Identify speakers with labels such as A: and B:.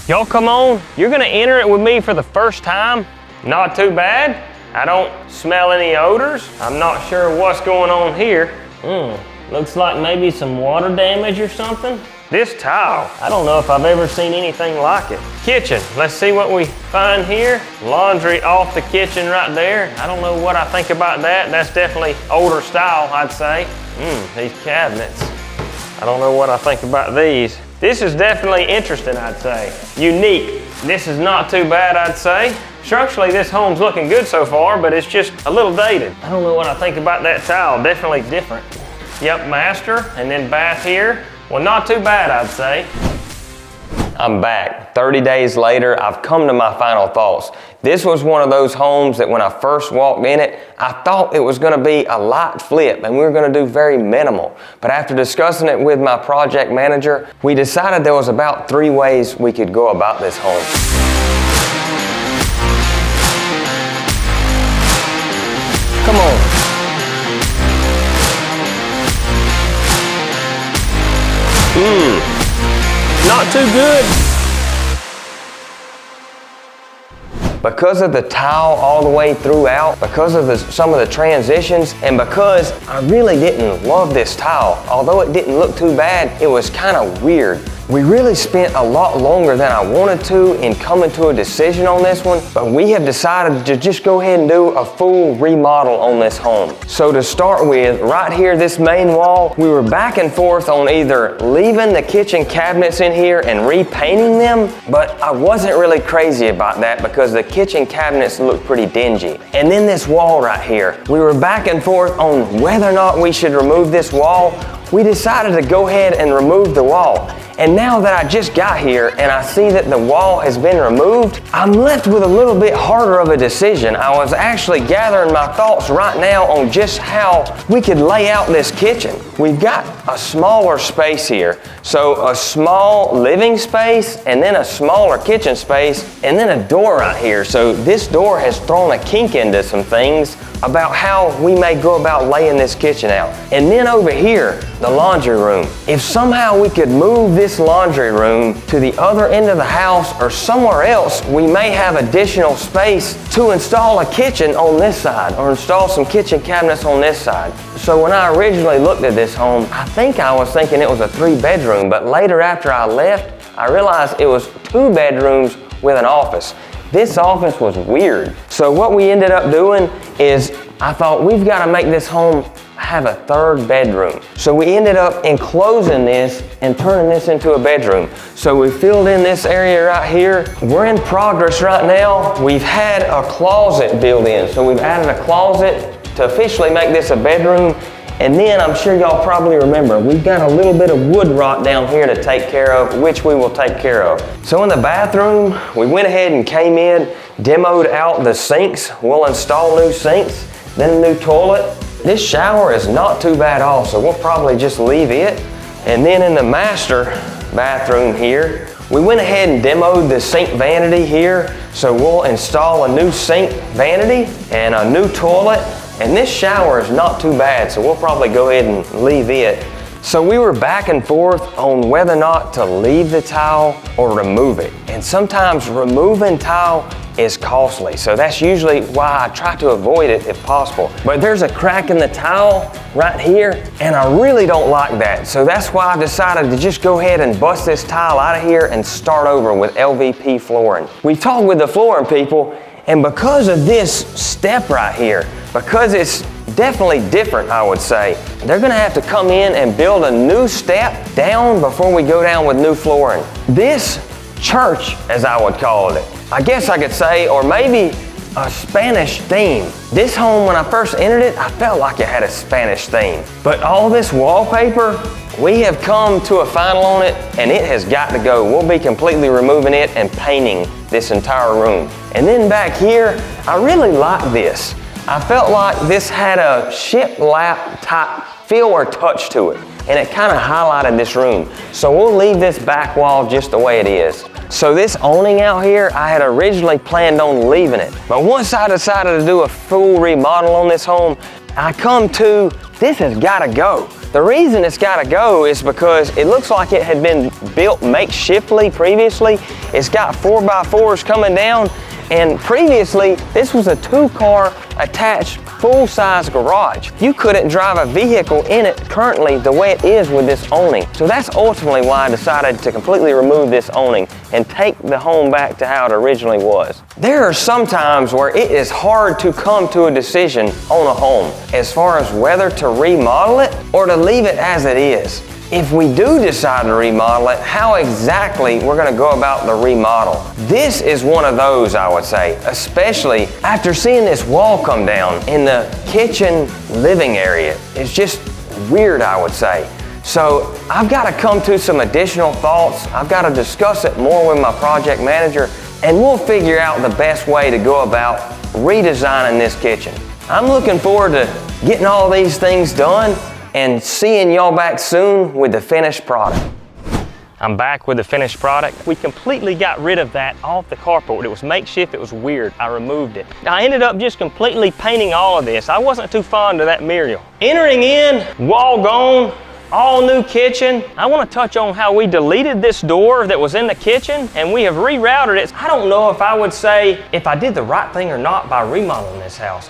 A: Y'all come on, you're gonna enter it with me for the first time. Not too bad. I don't smell any odors. I'm not sure what's going on here. Looks like maybe some water damage or something. This tile, I don't know if I've ever seen anything like it. Kitchen, let's see what we find here. Laundry off the kitchen right there. I don't know what I think about that. That's definitely older style, I'd say. These cabinets. I don't know what I think about these. This is definitely interesting, I'd say. Unique. This is not too bad, I'd say. Structurally, this home's looking good so far, but it's just a little dated. I don't know what I think about that tile. Definitely different. Yep, master, and then bath here. Well, not too bad, I'd say. I'm back. 30 days later, I've come to my final thoughts. This was one of those homes that when I first walked in it, I thought it was gonna be a light flip and we were gonna do very minimal. But after discussing it with my project manager, we decided there was about 3 ways we could go about this home. Come on. Not too good. Because of the tile all the way throughout, because of some of the transitions, and because I really didn't love this tile, although it didn't look too bad, it was kind of weird. We really spent a lot longer than I wanted to in coming to a decision on this one, but we have decided to just go ahead and do a full remodel on this home. So to start with, right here, this main wall, we were back and forth on either leaving the kitchen cabinets in here and repainting them, but I wasn't really crazy about that because the kitchen cabinets look pretty dingy. And then this wall right here, we were back and forth on whether or not we should remove this wall. We decided to go ahead and remove the wall. And now that I just got here and I see that the wall has been removed, I'm left with a little bit harder of a decision. I was actually gathering my thoughts right now on just how we could lay out this kitchen. We've got a smaller space here. So a small living space and then a smaller kitchen space and then a door right here. So this door has thrown a kink into some things about how we may go about laying this kitchen out. And then over here, the laundry room. If somehow we could move this laundry room to the other end of the house or somewhere else, we may have additional space to install a kitchen on this side or install some kitchen cabinets on this side. So when I originally looked at this home, I think I was thinking it was a 3-bedroom, but later after I left, I realized it was 2 bedrooms with an office. This office was weird. So what we ended up doing is I thought we've got to make this home have a 3rd bedroom. So we ended up enclosing this and turning this into a bedroom. So we filled in this area right here. We're in progress right now. We've had a closet built in. So we've added a closet to officially make this a bedroom. And then I'm sure y'all probably remember, we've got a little bit of wood rot down here to take care of, which we will take care of. So in the bathroom, we went ahead and came in, demoed out the sinks. We'll install new sinks, then a new toilet. This shower is not too bad also. We'll probably just leave it. And then in the master bathroom here, we went ahead and demoed the sink vanity here. So we'll install a new sink vanity and a new toilet. And this shower is not too bad, so we'll probably go ahead and leave it. So we were back and forth on whether or not to leave the tile or remove it. And sometimes removing tile is costly, so that's usually why I try to avoid it if possible. But there's a crack in the tile right here, and I really don't like that. So that's why I decided to just go ahead and bust this tile out of here and start over with LVP flooring. We talked with the flooring people, and because of this step right here, because it's definitely different, I would say, they're gonna have to come in and build a new step down before we go down with new flooring. This church, as I would call it, I guess I could say, or maybe a Spanish theme. This home, when I first entered it, I felt like it had a Spanish theme. But all this wallpaper, we have come to a final on it, and it has got to go. We'll be completely removing it and painting this entire room. And then back here, I really like this. I felt like this had a shiplap type feel or touch to it, and it kind of highlighted this room. So we'll leave this back wall just the way it is. So this awning out here, I had originally planned on leaving it. But once I decided to do a full remodel on this home, I come to, this has got to go. The reason it's gotta go is because it looks like it had been built makeshiftly previously. It's got 4x4s coming down, and previously this was a 2-car attached full-size garage. You couldn't drive a vehicle in it currently the way it is with this awning. So that's ultimately why I decided to completely remove this awning and take the home back to how it originally was. There are some times where it is hard to come to a decision on a home as far as whether to remodel it or to leave it as it is. If we do decide to remodel it, how exactly we're gonna go about the remodel. This is one of those, I would say, especially after seeing this wall come down in the kitchen living area. It's just weird, I would say. So I've got to come to some additional thoughts. I've got to discuss it more with my project manager, and we'll figure out the best way to go about redesigning this kitchen. I'm looking forward to getting all these things done and seeing y'all back soon with the finished product. I'm back with the finished product. We completely got rid of that off the carport. It was makeshift, it was weird. I removed it. I ended up just completely painting all of this. I wasn't too fond of that material. Entering in, wall gone, all new kitchen. I want to touch on how we deleted this door that was in the kitchen and we have rerouted it. I don't know if I would say if I did the right thing or not by remodeling this house.